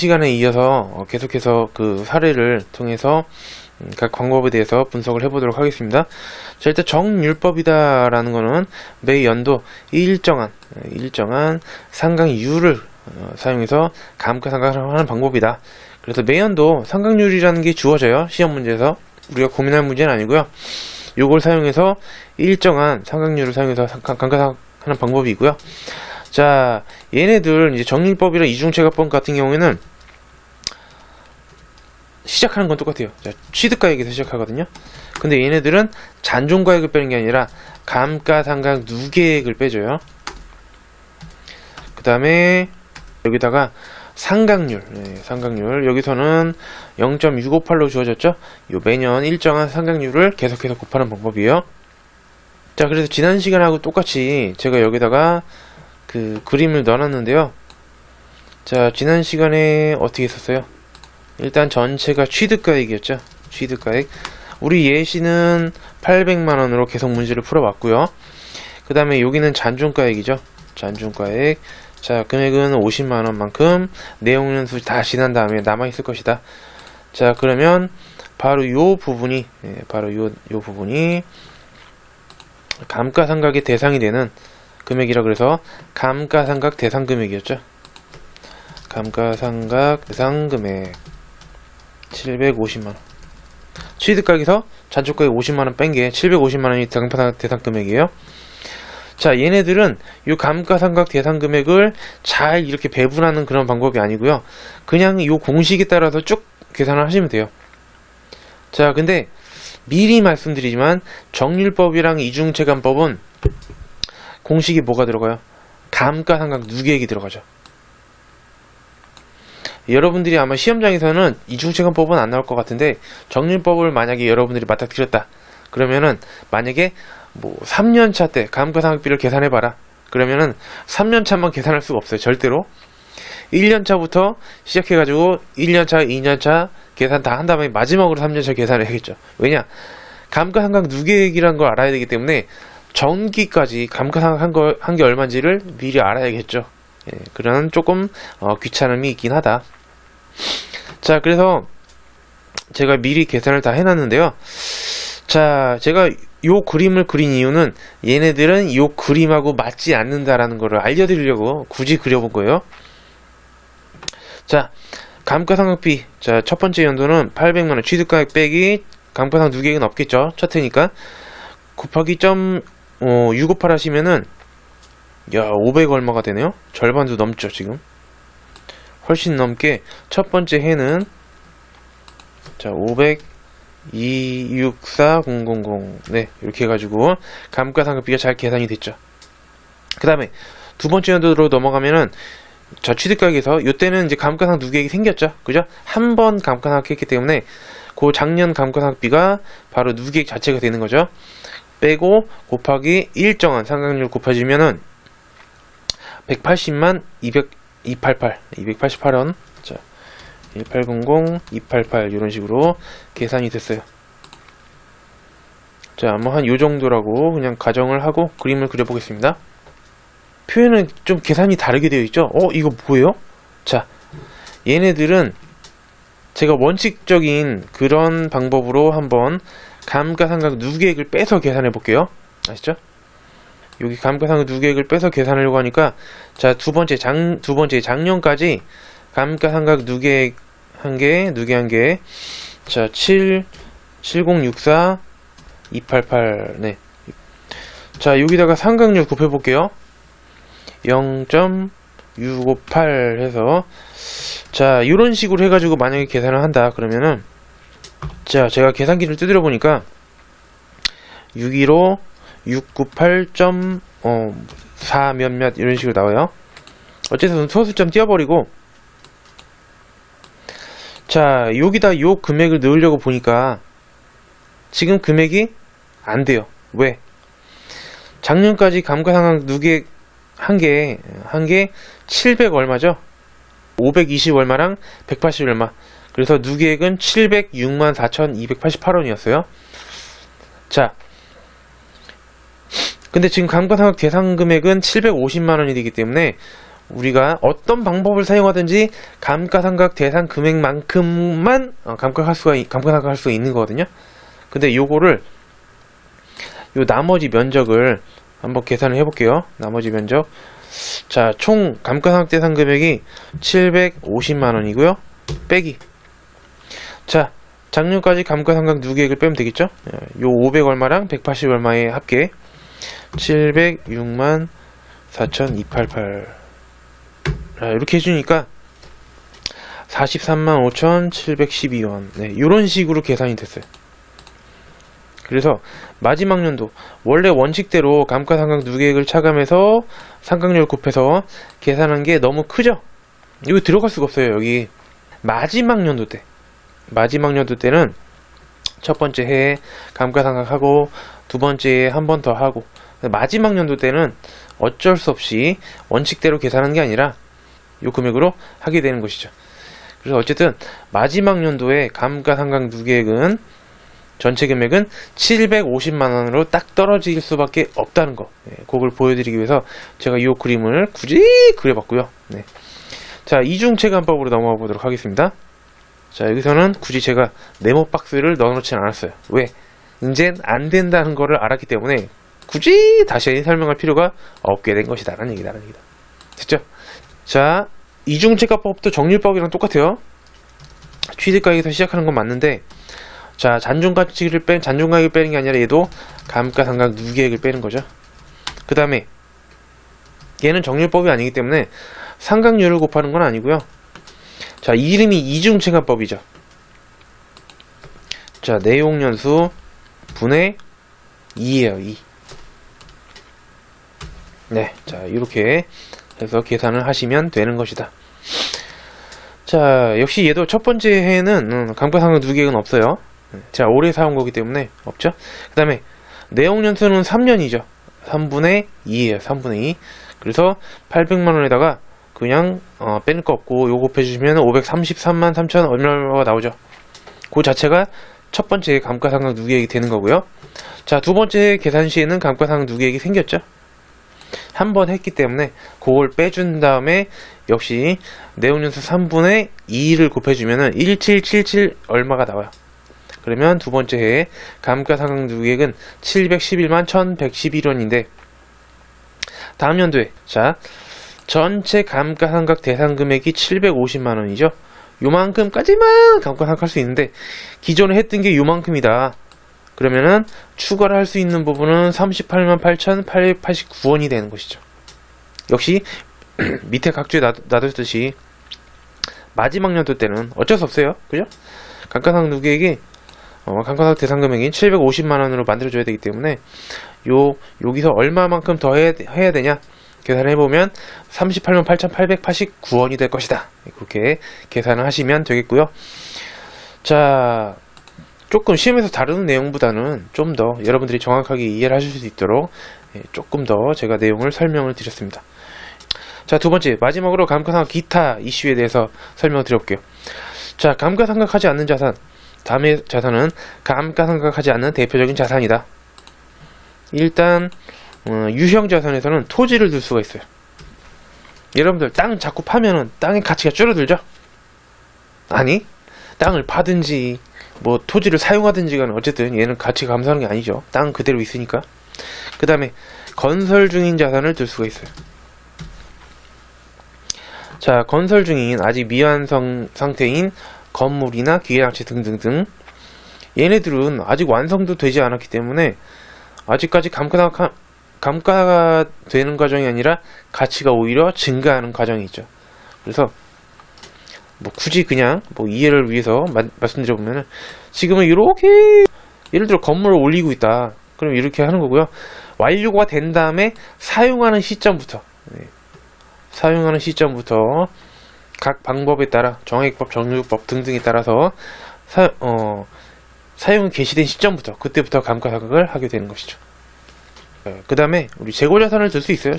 시간에 이어서 계속해서 그 사례를 통해서 각 방법에 대해서 분석을 해보도록 하겠습니다. 자, 일단 정률법이다라는 거는 매 연도 일정한 상각률을 사용해서 감가상각을 하는 방법이다. 그래서 매 연도 상각률이라는 게 주어져요. 시험 문제에서 우리가 고민할 문제는 아니고요. 요걸 사용해서 일정한 상각률을 사용해서 감가상각하는 방법이고요. 자, 얘네들 이제 정률법이랑 이중채납법 같은 경우에는 시작하는 건 똑같아요. 자, 취득가액에서 시작하거든요. 근데 얘네들은 잔존가액을 빼는 게 아니라 감가상각 누계액을 빼줘요. 그 다음에 여기다가 상각률, 상각률 여기서는 0.658로 주어졌죠. 요 매년 일정한 상각률을 계속해서 곱하는 방법이에요. 자, 그래서 지난 시간하고 똑같이 제가 여기다가 그 그림을 넣어놨는데요. 자, 지난 시간에 어떻게 했었어요? 일단 전체가 취득가액이었죠. 취득가액. 우리 예시는 800만원으로 계속 문제를 풀어봤고요. 그 다음에 여기는 잔존가액이죠. 잔존가액. 자, 금액은 50만원만큼 내용연수 다 지난 다음에 남아있을 것이다. 자, 그러면 바로 요 부분이 바로 요 부분이 감가상각의 대상이 되는 금액이라 그래서 감가상각 대상 금액이었죠. 감가상각 대상 금액 750만원. 취득가액에서 잔존가액 50만원 뺀 게 750만원이 감가상각 대상 금액이에요. 자, 얘네들은 이 감가상각 대상 금액을 잘 이렇게 배분하는 그런 방법이 아니고요. 그냥 이 공식에 따라서 쭉 계산을 하시면 돼요. 자, 근데 미리 말씀드리지만 정률법이랑 이중채납법은 공식이 뭐가 들어가요? 감가상각 누계액이 들어가죠. 여러분들이 아마 시험장에서는 이중채납법은 안 나올 것 같은데 정률법을 만약에 여러분들이 맞닥뜨렸다 그러면은 만약에 뭐 3년차 때 감가상각비를 계산해봐라 그러면은 3년차만 계산할 수가 없어요. 절대로 1년차부터 시작해가지고 1년차 2년차 계산 다 한 다음에 마지막으로 3년차 계산을 해야겠죠. 왜냐? 감가상각 누계액이라는 걸 알아야 되기 때문에 전기까지 감가상각 한 게 얼마인지를 미리 알아야겠죠. 그런 조금 귀찮음이 있긴 하다. 자, 그래서 제가 미리 계산을 다 해놨는데요. 자, 제가 요 그림을 그린 이유는 얘네들은 요 그림하고 맞지 않는다라는 거를 알려드리려고 굳이 그려본 거예요. 자, 감가상각비. 자, 첫 번째 연도는 800만원 취득가액 빼기 감가상각 누계액은 없겠죠. 첫 해니까 곱하기 658 하시면은 야, 500 얼마가 되네요? 절반도 넘죠, 지금. 훨씬 넘게 첫 번째 해는 자, 500 264000 네, 이렇게 해가지고 감가상각비가 잘 계산이 됐죠. 그 다음에 두 번째 연도로 넘어가면은 자, 취득가액에서 이때는 이제 감가상각 누계액이 생겼죠. 그죠? 한 번 감가상각 했기 때문에 그 작년 감가상각비가 바로 누계액 자체가 되는 거죠. 빼고 곱하기 일정한 상각률 곱해지면은 180만 288원. 자, 1800, 288 이런 식으로 계산이 됐어요. 자, 뭐 한 요 정도라고 그냥 가정을 하고 그림을 그려보겠습니다. 표현은 좀 계산이 다르게 되어 있죠. 이거 뭐예요? 자, 얘네들은 제가 원칙적인 그런 방법으로 한번 감가상각 누계액을 빼서 계산해 볼게요. 아시죠? 여기 감가상각 누계액을 빼서 계산하려고 하니까 자, 두 번째 작년까지 감가상각 누계액 한 개, 누계 한 개. 자, 7064 288 네. 자, 여기다가 상각률 곱해 볼게요. 0.658 해서 자, 이런 식으로 해가지고 만약에 계산을 한다 그러면은 자, 제가 계산기를 두드려 보니까 615 698.4 몇몇 이런 식으로 나와요. 어쨌든 소수점 띄워버리고 자, 여기다 요 금액을 넣으려고 보니까 지금 금액이 안 돼요. 왜? 작년까지 감가상각 누계액 한 개 700 얼마죠? 520 얼마랑 180 얼마. 그래서 누계액은 764,288원이었어요. 자, 근데 지금 감가상각 대상 금액은 750만원이 되기 때문에 우리가 어떤 방법을 사용하든지 감가상각 대상 금액만큼만 감가할 수가 있는 거거든요. 근데 요거를 요 나머지 면적을 한번 계산을 해볼게요. 나머지 면적. 자, 총 감가상각 대상 금액이 750만원이고요. 빼기. 자, 작년까지 감가상각 누계액을 빼면 되겠죠? 요 500 얼마랑 180 얼마의 합계 706만 4,288. 이렇게 해주니까 43만 5,712원. 네, 요런 식으로 계산이 됐어요. 그래서 마지막 연도 원래 원칙대로 감가상각 누계액을 차감해서 상각률 곱해서 계산한 게 너무 크죠? 이거 들어갈 수가 없어요. 여기 마지막 연도 때는 첫 번째 해에 감가상각하고 두 번째 해에 한 번 더 하고, 마지막 연도 때는 어쩔 수 없이 원칙대로 계산하는 게 아니라 요 금액으로 하게 되는 것이죠. 그래서 어쨌든 마지막 연도에 감가상각 누계액은 전체 금액은 750만원으로 딱 떨어질 수밖에 없다는 거, 그걸 보여드리기 위해서 제가 이 그림을 굳이 그려봤고요. 네. 자, 이중체감법으로 넘어가 보도록 하겠습니다. 자, 여기서는 굳이 제가 네모 박스를 넣어놓진 않았어요. 왜? 이젠 안 된다는 거를 알았기 때문에 굳이 다시 설명할 필요가 없게 된 것이다 라는 얘기다. 됐죠? 자, 이중체감법도 정률법이랑 똑같아요. 취득가액에서 시작하는 건 맞는데, 자, 잔존가액을 빼는 게 아니라 얘도 감가상각 누계액을 빼는 거죠. 그 다음에 얘는 정률법이 아니기 때문에 상각률을 곱하는 건 아니고요. 자, 이름이 이중체감법이죠. 자, 내용연수 분의 2예요. 2. 네, 자, 이렇게 해서 계산을 하시면 되는 것이다. 자, 역시 얘도 첫 번째 해에는 감가상각 누계액은 없어요. 자, 올해 사온 거기 때문에 없죠. 그 다음에 내용연수는 3년이죠. 3분의 2예요. 3분의 2. 그래서 800만원에다가 그냥 빼는 거 없고 요거 곱해주시면 533만 3천 얼마가 나오죠. 그 자체가 첫 번째 감가상각 누계액이 되는 거고요. 자, 두 번째 계산 시에는 감가상각 누계액이 생겼죠. 한 번 했기 때문에 그걸 빼준 다음에 역시 내용연수 3분의 2를 곱해주면 1777 얼마가 나와요. 그러면 두 번째 해에 감가상각 누계액은 711만 1111원인데 다음 연도에, 자, 전체 감가상각 대상 금액이 750만원이죠. 요만큼까지만 감가상각할 수 있는데 기존에 했던 게 요만큼이다. 그러면은 추가를 할 수 있는 부분은 38만 8,889원이 되는 것이죠. 역시 밑에 각주에 놔뒀듯이 마지막 연도 때는 어쩔 수 없어요. 그죠? 감가상각 누계액이 감가상각 대상 금액인 750만원으로 만들어줘야 되기 때문에 여기서 얼마만큼 더 해야 되냐 계산해보면 38만 8,889원이 될 것이다. 그렇게 계산을 하시면 되겠고요. 자, 조금 시험에서 다루는 내용보다는 좀 더 여러분들이 정확하게 이해를 하실 수 있도록 조금 더 제가 내용을 설명을 드렸습니다. 자, 두 번째 마지막으로 감가상각 기타 이슈에 대해서 설명을 드려볼게요. 자, 감가상각하지 않는 자산, 다음의 자산은 감가상각하지 않는 대표적인 자산이다. 일단 유형 자산에서는 토지를 둘 수가 있어요. 여러분들 땅 자꾸 파면은 땅의 가치가 줄어들죠? 아니, 땅을 파든지 뭐 토지를 사용하든지 간에 어쨌든 얘는 가치가 감소하는 게 아니죠. 땅 그대로 있으니까. 그 다음에 건설 중인 자산을 둘 수가 있어요. 자, 건설 중인 아직 미완성 상태인 건물이나 기계장치 등등등, 얘네들은 아직 완성도 되지 않았기 때문에 아직까지 감가가 되는 과정이 아니라 가치가 오히려 증가하는 과정이 있죠. 그래서 뭐 굳이 그냥 뭐 이해를 위해서 말씀드려보면은 지금은 이렇게 예를 들어 건물을 올리고 있다. 그럼 이렇게 하는 거고요. 완료가 된 다음에 사용하는 시점부터 각 방법에 따라 정액법, 정률법 등등에 따라서 사용이 개시된 시점부터 그때부터 감가상각을 하게 되는 것이죠. 그 다음에 우리 재고자산을 들 수 있어요.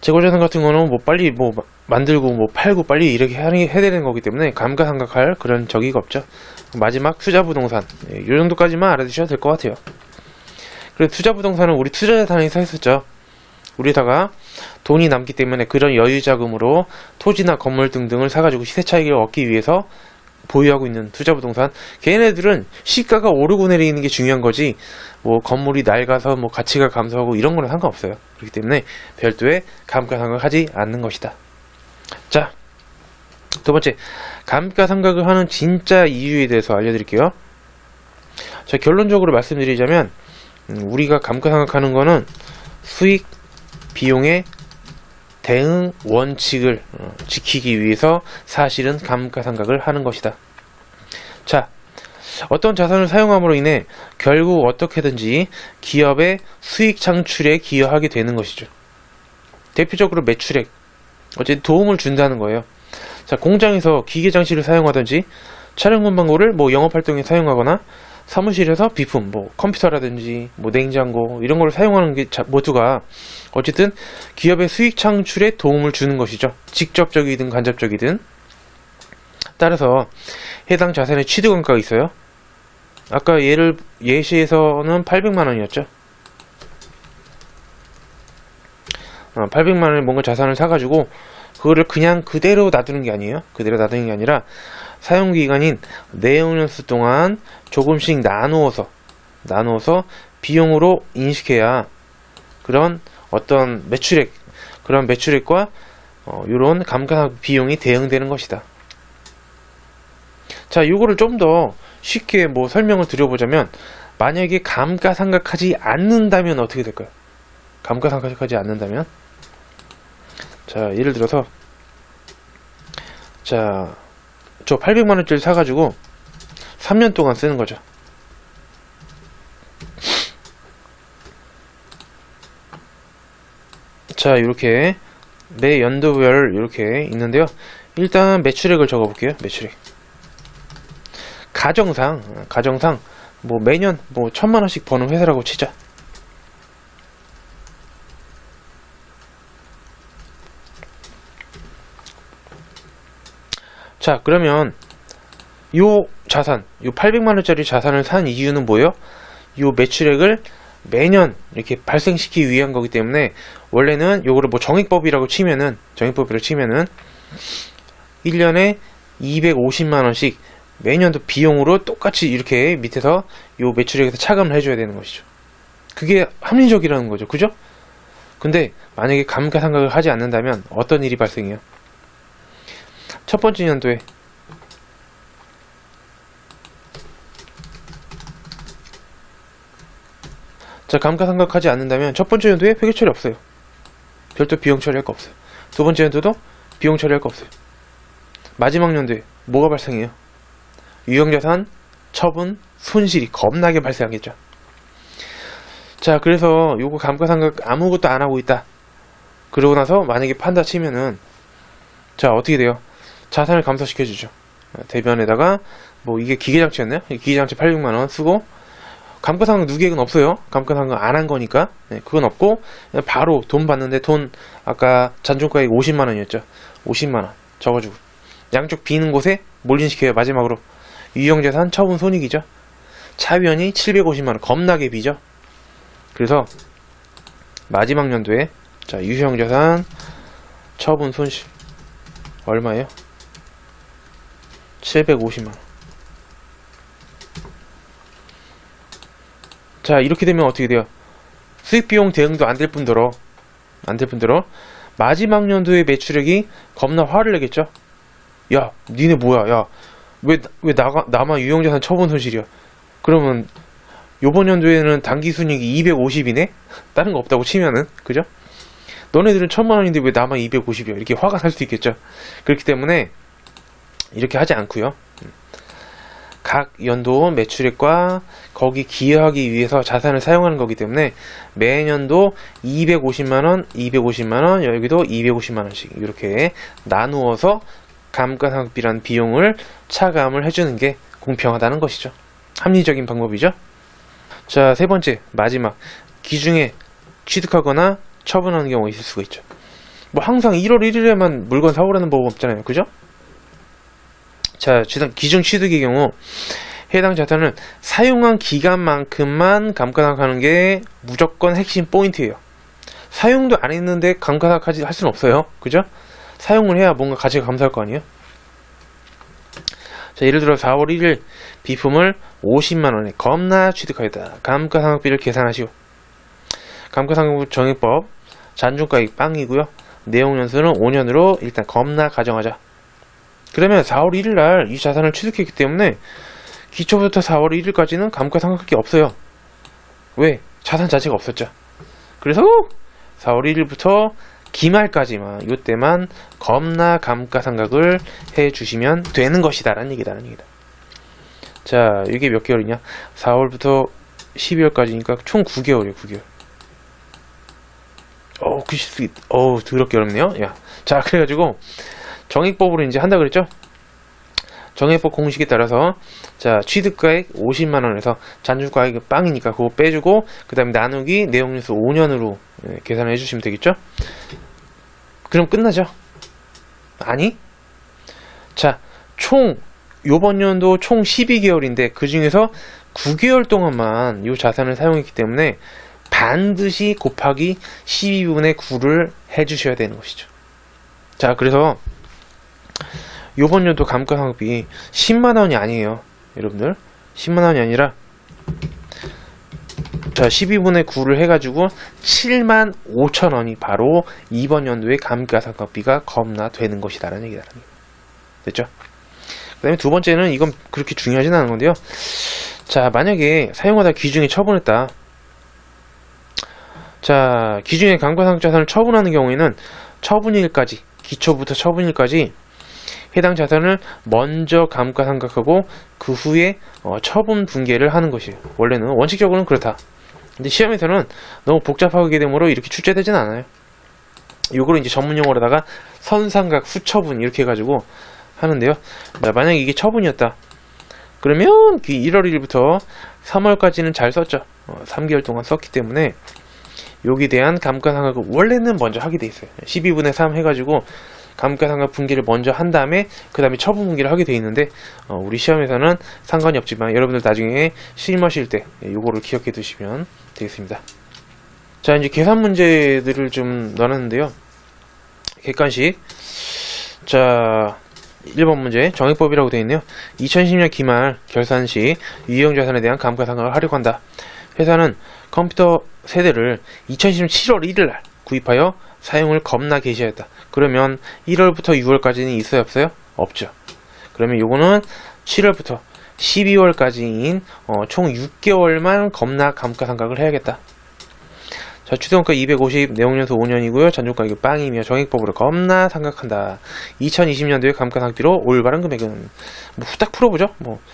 재고자산 같은 거는 뭐 빨리 뭐 만들고 뭐 팔고 빨리 이렇게 해야 되는 거기 때문에 감가상각할 그런 적이 없죠. 마지막 투자부동산, 이 정도까지만 알아두셔도 될 것 같아요. 그리고 투자부동산은 우리 투자자산에서 했었죠. 우리다가 돈이 남기 때문에 그런 여유 자금으로 토지나 건물 등등을 사가지고 시세 차익을 얻기 위해서 보유하고 있는 투자부동산, 걔네들은 시가가 오르고 내리는 게 중요한 거지 뭐 건물이 낡아서 뭐 가치가 감소하고 이런 거는 상관없어요. 그렇기 때문에 별도의 감가상각하지 않는 것이다. 자, 두 번째, 감가상각을 하는 진짜 이유에 대해서 알려드릴게요. 자, 결론적으로 말씀드리자면 우리가 감가상각하는 거는 수익, 비용의 대응 원칙을 지키기 위해서 사실은 감가상각을 하는 것이다. 자, 어떤 자산을 사용함으로 인해 결국 어떻게든지 기업의 수익 창출에 기여하게 되는 것이죠. 대표적으로 매출액, 어쨌든 도움을 준다는 거예요. 자, 공장에서 기계 장치를 사용하든지 촬영 문방구를 뭐 영업활동에 사용하거나 사무실에서 비품, 뭐 컴퓨터라든지 뭐 냉장고 이런 걸 사용하는 게 모두가 어쨌든 기업의 수익 창출에 도움을 주는 것이죠. 직접적이든 간접적이든. 따라서 해당 자산의 취득원가가 있어요. 아까 예시에서는 800만원이었죠. 800만원의 뭔가 자산을 사가지고 그거를 그냥 그대로 놔두는 게 아니에요. 그대로 놔두는 게 아니라 사용기간인 내용연수 동안 조금씩 나누어서 비용으로 인식해야 그런 어떤 매출액, 그런 매출액과 이런 감가상각 비용이 대응되는 것이다. 자, 요거를 좀 더 쉽게 뭐 설명을 드려보자면, 만약에 감가상각하지 않는다면 어떻게 될까요? 감가상각하지 않는다면, 자, 예를 들어서, 자, 저 800만원짜리 사가지고 3년 동안 쓰는 거죠. 자, 이렇게 매 연도별 이렇게 있는데요. 일단 매출액을 적어볼게요. 매출액. 가정상 뭐 매년 뭐 1000만원씩 버는 회사라고 치자. 자, 그러면 요 자산, 요 800만원짜리 자산을 산 이유는 뭐예요? 요 매출액을 매년 이렇게 발생시키기 위한 거기 때문에, 원래는 요거를 뭐 정액법이라고 치면은 1년에 250만원씩 매년도 비용으로 똑같이 이렇게 밑에서 요 매출액에서 차감을 해줘야 되는 것이죠. 그게 합리적이라는 거죠. 그죠? 근데 만약에 감가상각을 하지 않는다면 어떤 일이 발생해요? 첫 번째 연도에 자, 감가상각하지 않는다면 첫 번째 연도에 회계 처리 없어요. 별도 비용 처리할 거 없어요. 두 번째 연도도 비용 처리할 거 없어요. 마지막 연도에 뭐가 발생해요? 유형자산, 처분, 손실이 겁나게 발생하겠죠. 자, 그래서 요거 감가상각 아무것도 안 하고 있다. 그러고 나서 만약에 판다 치면은, 자, 어떻게 돼요? 자산을 감소시켜주죠. 대변에다가 뭐 이게 기계장치였나요? 기계장치 800만원 쓰고 감가상각 누계액은 없어요. 감가상각 안 한 거니까. 네, 그건 없고 그냥 바로 돈 받는데, 돈 아까 잔존가액 50만원이었죠. 50만원 적어주고 양쪽 비는 곳에 뭘 인식해요? 마지막으로 유형자산, 처분, 손익이죠. 차변이 750만원 겁나게 비죠. 그래서 마지막 연도에 자, 유형자산, 처분, 손실 얼마예요? 750만원. 자, 이렇게 되면 어떻게 돼요? 수익비용 대응도 안 될 뿐더러 마지막 연도의 매출액이 겁나 화를 내겠죠. 야, 니네 뭐야? 야, 왜 나만 유형자산 처분 손실이야? 그러면 요번 연도에는 당기순이익이 250이네? 다른 거 없다고 치면은, 그죠? 너네들은 1000만원인데 왜 나만 250이야? 이렇게 화가 날 수 있겠죠. 그렇기 때문에 이렇게 하지 않고요. 각 연도 매출액과 거기 기여하기 위해서 자산을 사용하는 거기 때문에 매년도 250만원, 여기도 250만원씩 이렇게 나누어서 감가상각비라는 비용을 차감을 해주는 게 공평하다는 것이죠. 합리적인 방법이죠. 자, 세 번째, 마지막, 기중에 취득하거나 처분하는 경우가 있을 수가 있죠. 뭐 항상 1월 1일에만 물건 사오라는 법 없잖아요. 그죠? 자, 기중 취득의 경우 해당 자산은 사용한 기간만큼만 감가상각하는 게 무조건 핵심 포인트예요. 사용도 안 했는데 감가상각까지 할 수는 없어요. 그죠? 사용을 해야 뭔가 가치가 감소할 거 아니에요? 자, 예를 들어 4월 1일 비품을 50만원에 겁나 취득하였다. 감가상각비를 계산하시오. 감가상각 정액법 잔존가액 빵이고요. 내용연수는 5년으로 일단 겁나 가정하자. 그러면 4월 1일날 이 자산을 취득했기 때문에 기초부터 4월 1일까지는 감가상각이 없어요. 왜? 자산 자체가 없었죠. 그래서 4월 1일부터 기말까지만 요때만 겁나 감가상각을 해주시면 되는 것이다 라는 얘기다. 자, 이게 몇 개월이냐? 4월부터 12월까지니까 총 9개월이에요. 9개월. 더럽게 어렵네요. 야, 자, 그래가지고 정액법으로 이제 한다 그랬죠? 정액법 공식에 따라서 자, 취득가액 50만원에서 잔존가액이 빵이니까 그거 빼주고 그 다음에 나누기 내용연수 5년으로 계산을 해주시면 되겠죠? 그럼 끝나죠? 아니? 자, 총 요번 연도 총 12개월인데 그 중에서 9개월 동안만 이 자산을 사용했기 때문에 반드시 곱하기 12분의 9를 해주셔야 되는 것이죠. 자, 그래서 요번 연도 감가상각비 10만원이 아니에요. 여러분들 10만원이 아니라 자, 12분의 9를 해가지고 7만 5천원이 바로 이번 연도의 감가상각비가 겁나 되는 것이다 라는 얘기다. 됐죠? 그 다음에 두 번째는 이건 그렇게 중요하진 않은 건데요. 자, 만약에 사용하다 기중에 처분했다. 자, 기중에 감가상각 자산을 처분하는 경우에는 처분일까지, 기초부터 처분일까지 해당 자산을 먼저 감가상각하고 그 후에 처분 분계를 하는 것이에요. 원래는 원칙적으로는 그렇다. 근데 시험에서는 너무 복잡하게 되므로 이렇게 출제되진 않아요. 요거를 이제 전문 용어로다가 선상각 후처분 이렇게 해가지고 하는데요. 자, 만약에 이게 처분이었다. 그러면 1월 1일부터 3월까지는 잘 썼죠. 3개월 동안 썼기 때문에 여기에 대한 감가상각을 원래는 먼저 하게 돼 있어요. 12분의 3 해가지고 감가상각 분기를 먼저 한 다음에 그 다음에 처분 분기를 하게 돼 있는데 우리 시험에서는 상관이 없지만 여러분들 나중에 실무하실 때 요거를 기억해 두시면 되겠습니다. 자, 이제 계산 문제들을 좀 넣어놨는데요. 객관식. 자, 1번 문제 정액법이라고 되어 있네요. 2010년 기말 결산 시 유형자산에 대한 감가상각을 하려고 한다. 회사는 컴퓨터 세대를 2010년 7월 1일날 구입하여 사용을 겁나 개시하였다. 그러면 1월부터 6월까지는 있어요, 없어요? 없죠. 그러면 요거는 7월부터 12월까지인 총 6개월만 겁나 감가상각을 해야겠다. 자, 추정가 250, 내용연수 5년이고요. 잔존가액이 빵이며 정액법으로 겁나 상각한다. 2020년도에 감가상각비로 올바른 금액은 뭐 후딱 풀어보죠.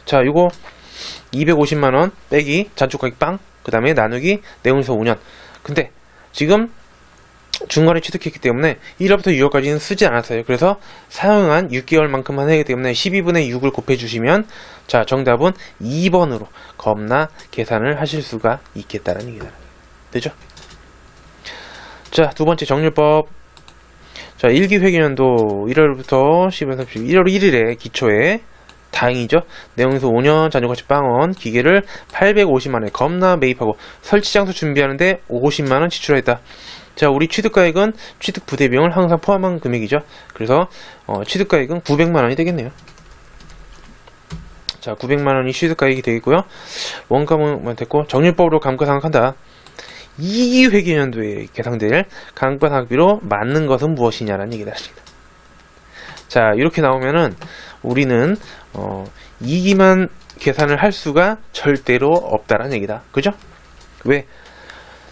자, 요거 250만원 빼기 잔존가액 빵, 그 다음에 나누기 내용연수 5년. 근데 지금 중간에 취득했기 때문에 1월부터 6월까지는 쓰지 않았어요. 그래서 사용한 6개월만큼만 하기 때문에 12분의 6을 곱해주시면 자, 정답은 2번으로 겁나 계산을 하실 수가 있겠다는 얘기다. 되죠? 자, 두 번째 정률법. 자, 1기 회계년도 1월부터 12월 30일 1월 1일에 기초에 다행이죠. 내용에서 5년 잔존가치 빵원 기계를 850만원에 겁나 매입하고 설치장소 준비하는데 50만원 지출했다. 자, 우리 취득가액은 취득 부대비용을 항상 포함한 금액이죠. 그래서 취득가액은 900만원이 되겠네요. 자, 900만원이 취득가액이 되겠고요. 원가만 됐고 정률법으로 감가상각한다. 2기 회계연도에 계상될 감가상각비로 맞는 것은 무엇이냐라는 얘기다. 자, 이렇게 나오면은 우리는 2기만 계산을 할 수가 절대로 없다라는 얘기다. 그죠? 왜?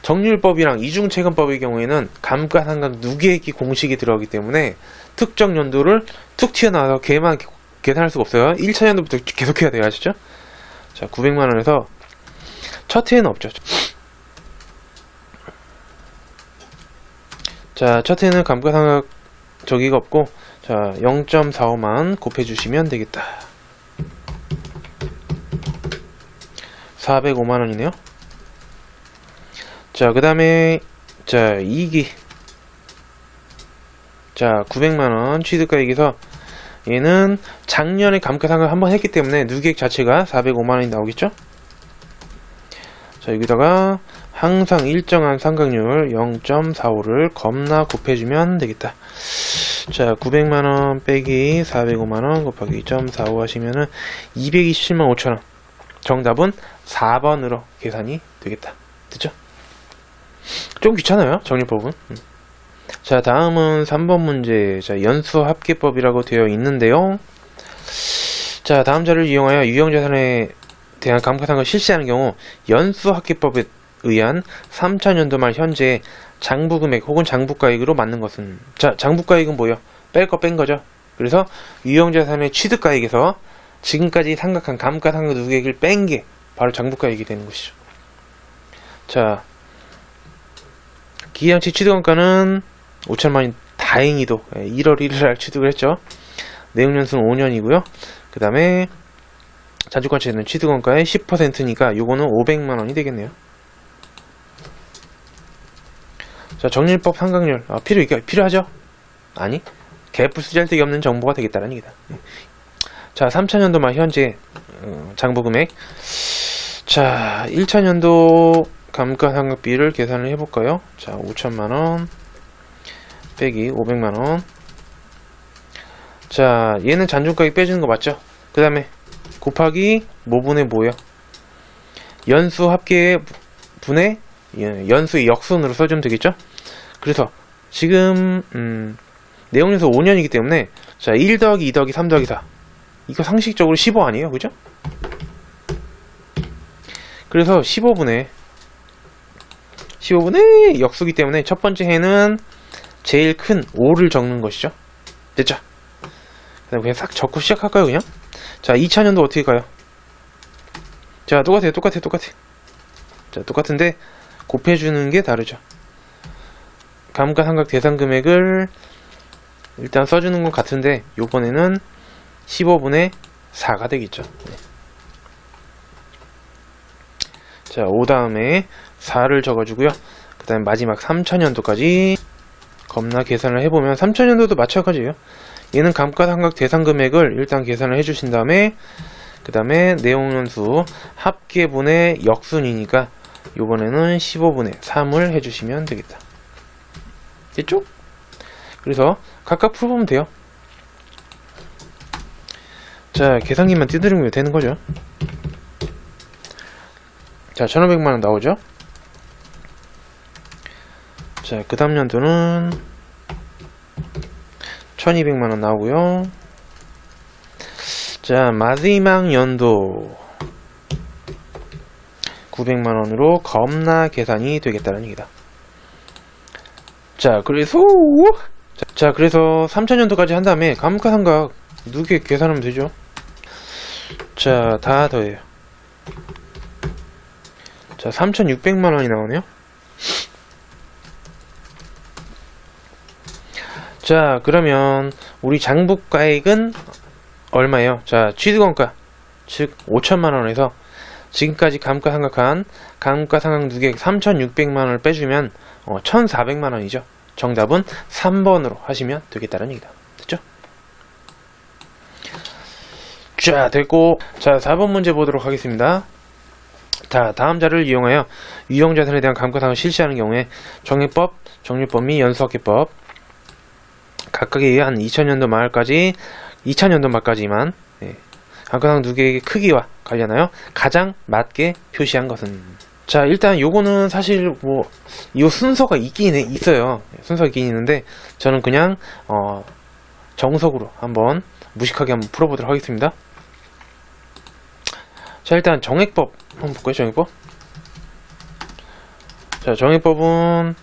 정률법이랑 이중채권법의 경우에는 감가상각 누계액이 공식이 들어가기 때문에 특정 연도를 툭 튀어나와서 걔만 계산할 수가 없어요. 1차 연도부터 계속해야 돼요. 아시죠? 자, 900만원에서 첫 해에는 없죠. 자, 첫 해는 감가상각 저기가 없고 자, 0.45만 곱해주시면 되겠다. 405만원이네요. 자, 그 다음에 자, 2기 자, 900만원 취득가액에서 얘는 작년에 감가상각 한번 했기 때문에 누계액 자체가 405만원이 나오겠죠. 자, 여기다가 항상 일정한 상각률 0.45를 겁나 곱해주면 되겠다. 자, 900만원 빼기 405만원 곱하기 2.45 하시면은 227만 5천원. 정답은 4번으로 계산이 되겠다. 됐죠? 좀 귀찮아요, 정리법은. 자, 다음은 3번 문제. 자, 연수합계법이라고 되어 있는데요. 자, 다음 자료를 이용하여 유형자산에 대한 감가상각을 실시하는 경우 연수합계법에 의한 3000년도 말 현재 장부금액 혹은 장부가액으로 맞는 것은, 자, 장부가액은 뭐예요? 뺄 거 뺀 거죠. 그래서 유형자산의 취득가액에서 지금까지 상각한 감가상각 누계액을 뺀 게 바로 장부가액이 되는 것이죠. 자, 기계장치 취득원가는 5천만원이 다행히도 1월 1일날 취득을 했죠. 내용연수는 5년이고요. 그 다음에 잔주가치는 취득원가의 10%니까 요거는 500만원이 되겠네요. 자, 정리법 상각률 필요하죠? 아니, 갭을 쓰잘데기 없는 정보가 되겠다는 얘기다. 자, 3000년도 말 현재 장부금액. 자, 1차년도 감가상각비를 계산을 해볼까요? 자, 5천만원 빼기 500만원. 자, 얘는 잔존가액 빼주는 거 맞죠? 그 다음에 곱하기 뭐분의 뭐예요? 연수 합계 분의 연수의 역순으로 써주면 되겠죠? 그래서 지금 내용연수 5년이기 때문에, 자, 1 더하기 2 더하기 3 더하기 4, 이거 상식적으로 15 아니에요? 그죠? 그래서 15분의 역수기 때문에 첫 번째 해는 제일 큰 5를 적는 것이죠. 됐죠? 그다음 그냥 싹 적고 시작할까요, 그냥? 자, 2차년도 어떻게 가요? 자, 똑같아. 자, 똑같은데 곱해주는 게 다르죠. 감가상각 대상 금액을 일단 써주는 건 같은데 요번에는 15분의 4가 되겠죠. 네. 자, 5 다음에 4를 적어주고요. 그 다음에 마지막 3000년도까지 겁나 계산을 해보면 3000년도도 마찬가지예요. 얘는 감가상각 대상 금액을 일단 계산을 해주신 다음에 그 다음에 내용연수 합계분의 역순이니까 요번에는 15분의 3을 해주시면 되겠다. 됐죠? 그래서 각각 풀어보면 돼요. 자, 계산기만 두드리면 되는 거죠. 자, 1500만원 나오죠? 자, 그 다음 연도는 1200만원 나오고요. 자, 마지막 연도 900만원으로 겁나 계산이 되겠다는 얘기다. 자, 그래서 3000년도까지 한 다음에 감가상각 누계 계산하면 되죠. 자, 다 더해요. 자, 3600만원이 나오네요. 자, 그러면 우리 장부가액은 얼마예요? 자, 취득원가 즉 5천만원에서 지금까지 감가상각한 감가상각 누계액 3600만원을 빼주면 1400만원이죠. 정답은 3번으로 하시면 되겠다는 얘기다. 됐죠? 자, 됐고, 자, 4번 문제 보도록 하겠습니다. 자, 다음 자료를 이용하여 유형자산에 대한 감가상각을 실시하는 경우에 정액법, 정률법 및 연수합계법 각각에 의한 2000년도 말까지만 감가상각 누계액의 크기와 관련하여 가장 맞게 표시한 것은. 자, 일단 요거는 사실 이 순서가 있어요. 순서가 있긴 있는데 저는 그냥 정석으로 한번 무식하게 한번 풀어보도록 하겠습니다. 자, 일단 정액법 한번 볼까요? 정액법. 자, 정액법은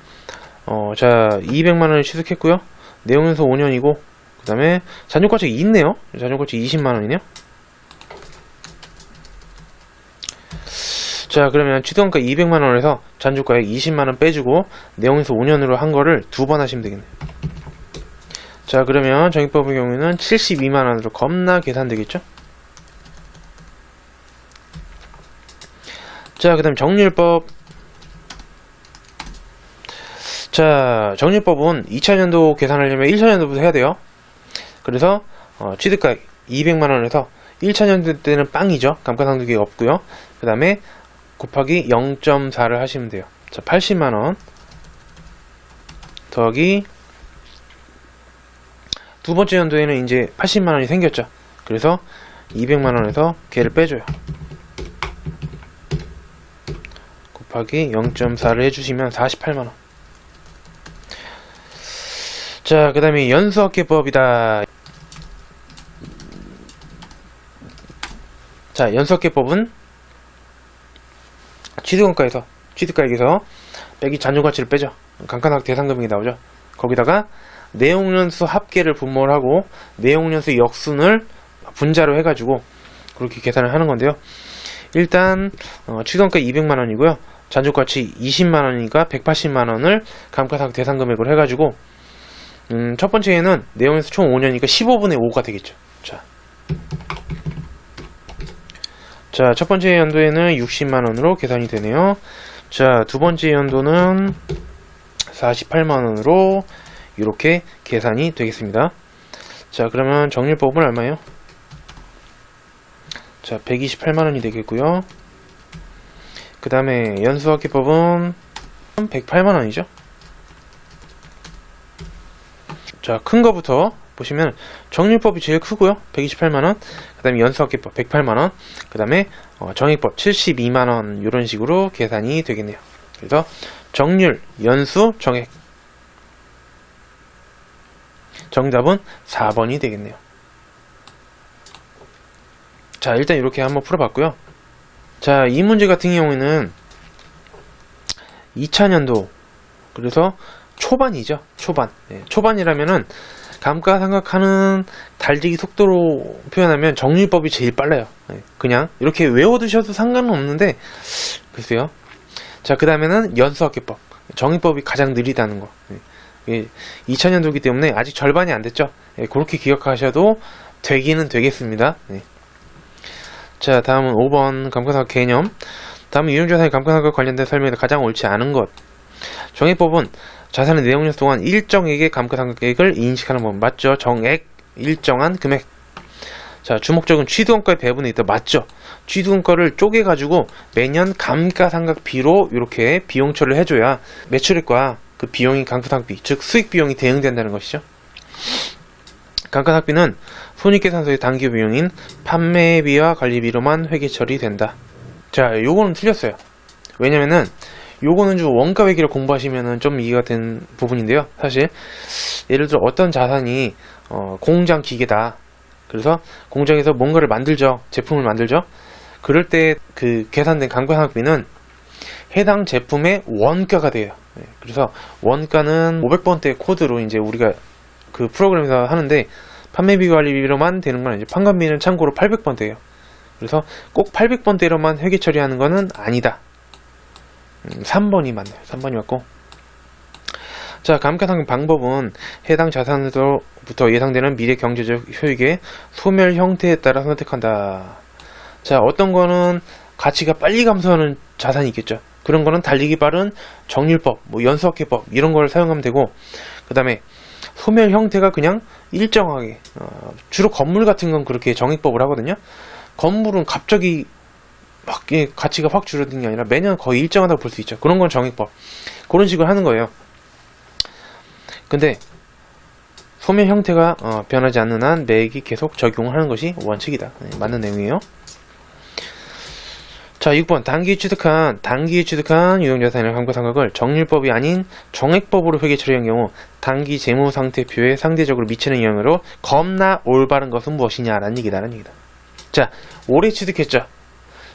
자, 200만원을 취득했고요. 내용연수 5년이고 그 다음에 잔존가액이 있네요. 잔존가액이 20만원이네요. 자, 그러면 취득원가 200만원에서 잔존가액 20만원 빼주고 내용연수 5년으로 한 거를 2번 하시면 되겠네요. 자, 그러면 정액법의 경우에는 72만원으로 겁나 계산되겠죠. 자, 그 다음 정률법. 자, 정률법은 2차년도 계산하려면 1차년도부터 해야 돼요. 그래서 취득가액 200만원에서 1차년도 때는 빵이죠. 감가상각이 없고요. 그 다음에 곱하기 0.4를 하시면 돼요. 자, 80만원 더하기 두 번째 연도에는 이제 80만원이 생겼죠. 그래서 200만원에서 걔를 빼줘요. 곱하기 0.4를 해주시면 48만원. 자, 그 다음에 연수합계법이다. 자, 연수합계법은 취득가액에서 빼기 잔존가치를 빼죠. 감가상각 대상금액이 나오죠. 거기다가 내용연수 합계를 분모를 하고 내용연수 역순을 분자로 해가지고 그렇게 계산을 하는 건데요. 일단 취득원가 200만원이고요. 잔존가치 20만원이니까 180만원을 감가상각 대상금액으로 해가지고 첫 번째에는 내용연수 총 5년이니까 15분의 5가 되겠죠. 자, 첫 번째 연도에는 60만원으로 계산이 되네요. 자, 두 번째 연도는 48만원으로 이렇게 계산이 되겠습니다. 자, 그러면 정률법은 얼마예요? 자, 128만원이 되겠고요. 그 다음에 연수합계법은 108만원이죠. 자, 큰 거부터 보시면 정률법이 제일 크고요. 128만원. 그 다음에 연수합계법 108만원. 그 다음에 정액법 72만원 이런 식으로 계산이 되겠네요. 그래서 정률, 연수, 정액. 정답은 4번이 되겠네요. 자, 일단 이렇게 한번 풀어봤고요. 자, 이 문제 같은 경우에는 2000년도, 그래서 초반이죠. 초반. 네, 초반이라면은 감가상각하는 달리기 속도로 표현하면 정률법이 제일 빨라요. 네, 그냥 이렇게 외워두셔도 상관은 없는데 글쎄요. 자, 그 다음에는 연수합계법. 정액법이 가장 느리다는 거. 네, 2000년도이기 때문에 아직 절반이 안 됐죠. 네, 그렇게 기억하셔도 되기는 되겠습니다. 네. 자, 다음은 5번 감가상각 개념. 다음은 유형자산의 감가상각과 관련된 설명에서 가장 옳지 않은 것. 정액법은 자산의 내용연수 동안 일정액의 감가상각액을 인식하는 법. 맞죠? 정액, 일정한 금액. 자, 주목적인 취득원가의 배분에 있다. 맞죠? 취득원가를 쪼개가지고 매년 감가상각비로 이렇게 비용처리를 해줘야 매출액과 그 비용인 감가상각비, 즉 수익비용이 대응된다는 것이죠. 감가상각비는 손익계산서의 단기 비용인 판매비와 관리비로만 회계 처리된다. 자, 요거는 틀렸어요. 왜냐면은 요거는 좀 원가회계를 공부하시면은 좀 이해가 된 부분인데요. 사실 예를 들어 어떤 자산이 공장 기계다. 그래서 공장에서 뭔가를 만들죠. 제품을 만들죠. 그럴 때 그 계산된 감가상각비는 해당 제품의 원가가 돼요. 그래서 원가는 500번대 코드로 이제 우리가 그 프로그램에서 하는데 판매비 관리비로만 되는 건 이제 판관비는 참고로 800번대예요. 그래서 꼭 800번대로만 회계 처리하는 거는 아니다. 3번이 맞네요. 3번이 맞고. 자, 감가상각 방법은 해당 자산으로부터 예상되는 미래 경제적 효익의 소멸 형태에 따라 선택한다. 자, 어떤 거는 가치가 빨리 감소하는 자산이 있겠죠. 그런 거는 달리기 빠른 정률법, 뭐 연수합계법 이런 걸 사용하면 되고, 그 다음에 소멸 형태가 그냥 일정하게 주로 건물 같은 건 그렇게 정액법을 하거든요. 건물은 갑자기 막 가치가 확 줄어든 게 아니라 매년 거의 일정하다고 볼 수 있죠. 그런 건 정액법. 그런 식으로 하는 거예요. 근데 소멸 형태가 변하지 않는 한 매액이 계속 적용하는 것이 원칙이다. 네, 맞는 내용이에요. 자, 6번 단기에 취득한 유형자산의 감가상각을 정률법이 아닌 정액법으로 회계 처리한 경우 단기 재무상태표에 상대적으로 미치는 영향으로 겁나 올바른 것은 무엇이냐라는 얘기다라는 얘기다. 자, 오래 취득했죠.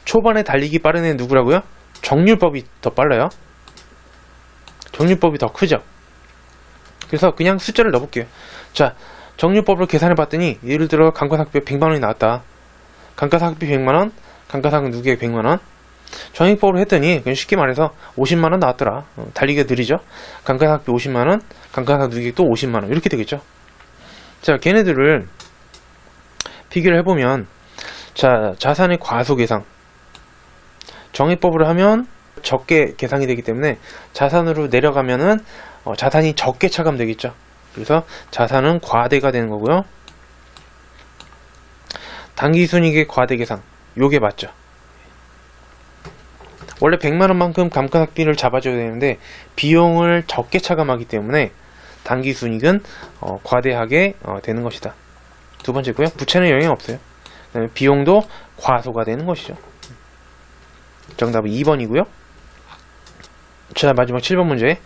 초반에 달리기 빠른 애는 누구라고요? 정률법이 더 빨라요. 정률법이 더 크죠. 그래서 그냥 숫자를 넣어볼게요. 자, 정률법을 계산해 봤더니 예를 들어 감가상각비 100만원이 나왔다. 감가상각비 100만원, 감가상각 누계액 100만원. 정액법으로 했더니 그냥 쉽게 말해서 50만원 나왔더라. 달리기가 느리죠. 감가상각비 50만원, 감가상각 누계액도 50만원 이렇게 되겠죠. 자, 걔네들을 비교를 해보면 자, 자산의 과소계상 정액법으로 하면 적게 계상이 되기 때문에 자산으로 내려가면은 자산이 적게 차감되겠죠. 그래서 자산은 과대가 되는 거고요. 단기순이익의 과대계상 요게 맞죠. 원래 100만원만큼 감가상각비를 잡아줘야 되는데 비용을 적게 차감하기 때문에 당기순이익은 과대하게 되는 것이다. 두 번째고요. 부채는 영향이 없어요. 그다음에 비용도 과소가 되는 것이죠. 정답은 2번이고요. 자, 마지막 7번 문제.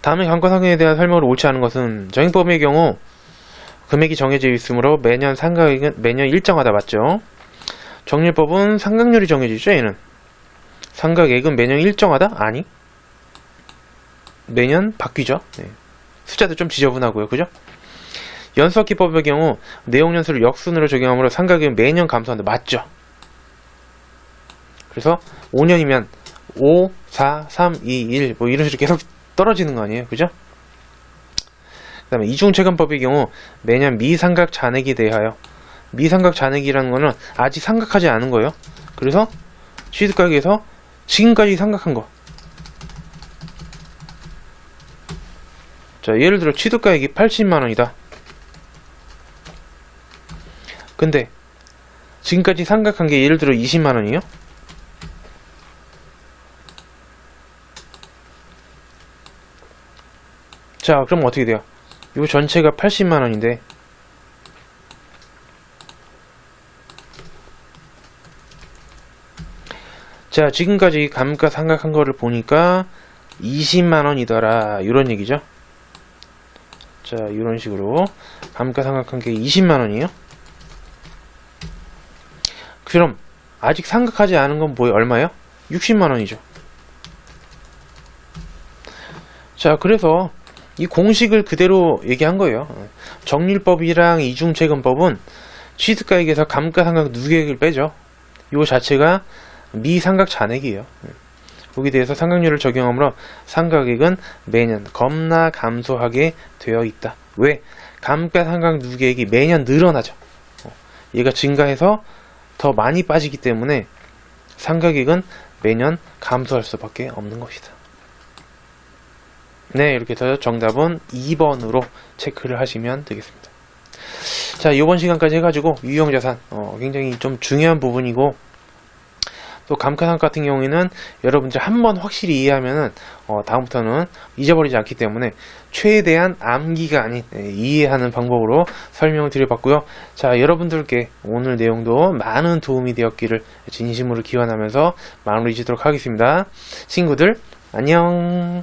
다음의 감가상각에 대한 설명으로 옳지 않은 것은 정액법의 경우 금액이 정해져 있으므로 매년 상각액은 매년 일정하다. 맞죠? 정률법은 상각률이 정해져 있죠. 얘는 상각액은 매년 일정하다? 아니, 매년 바뀌죠. 네. 숫자도 좀 지저분하고요. 그죠? 연수학기법의 경우 내용연수를 역순으로 적용하므로 상각액은 매년 감소한다. 맞죠? 그래서 5년이면 5, 4, 3, 2, 1 뭐 이런 식으로 계속 떨어지는 거 아니에요? 그죠? 그 다음에 이중채권법의 경우 매년 미상각 잔액에 대하여, 미상각 잔액이라는 거는 아직 상각하지 않은 거예요. 그래서 취득가액에서 지금까지 상각한 거. 자, 예를 들어 취득가액이 80만원이다. 근데 지금까지 상각한 게 예를 들어 20만원이에요. 자, 그럼 어떻게 돼요? 요 전체가 80만원인데 자, 지금까지 감가상각한 거를 보니까 20만원이더라 이런 얘기죠. 자, 이런 식으로 감가상각한 게 20만원이에요. 그럼 아직 상각하지 않은 건 뭐예요? 얼마예요? 60만원이죠. 자, 그래서 이 공식을 그대로 얘기한 거예요. 정률법이랑 이중채권법은 취득가액에서 감가상각 누계액을 빼죠. 이 자체가 미상각 잔액이에요. 거기에 대해서 상각률을 적용하므로 상각액은 매년 겁나 감소하게 되어 있다. 왜? 감가상각 누계액이 매년 늘어나죠. 얘가 증가해서 더 많이 빠지기 때문에 상각액은 매년 감소할 수밖에 없는 것이다. 네, 이렇게 해서 정답은 2번으로 체크를 하시면 되겠습니다. 자, 이번 시간까지 해가지고 유형자산 굉장히 좀 중요한 부분이고, 또 감가상각 같은 경우에는 여러분들 한번 확실히 이해하면은 다음부터는 잊어버리지 않기 때문에 최대한 암기가 아닌 이해하는 방법으로 설명을 드려봤고요. 자, 여러분들께 오늘 내용도 많은 도움이 되었기를 진심으로 기원하면서 마무리 짓도록 하겠습니다. 친구들 안녕.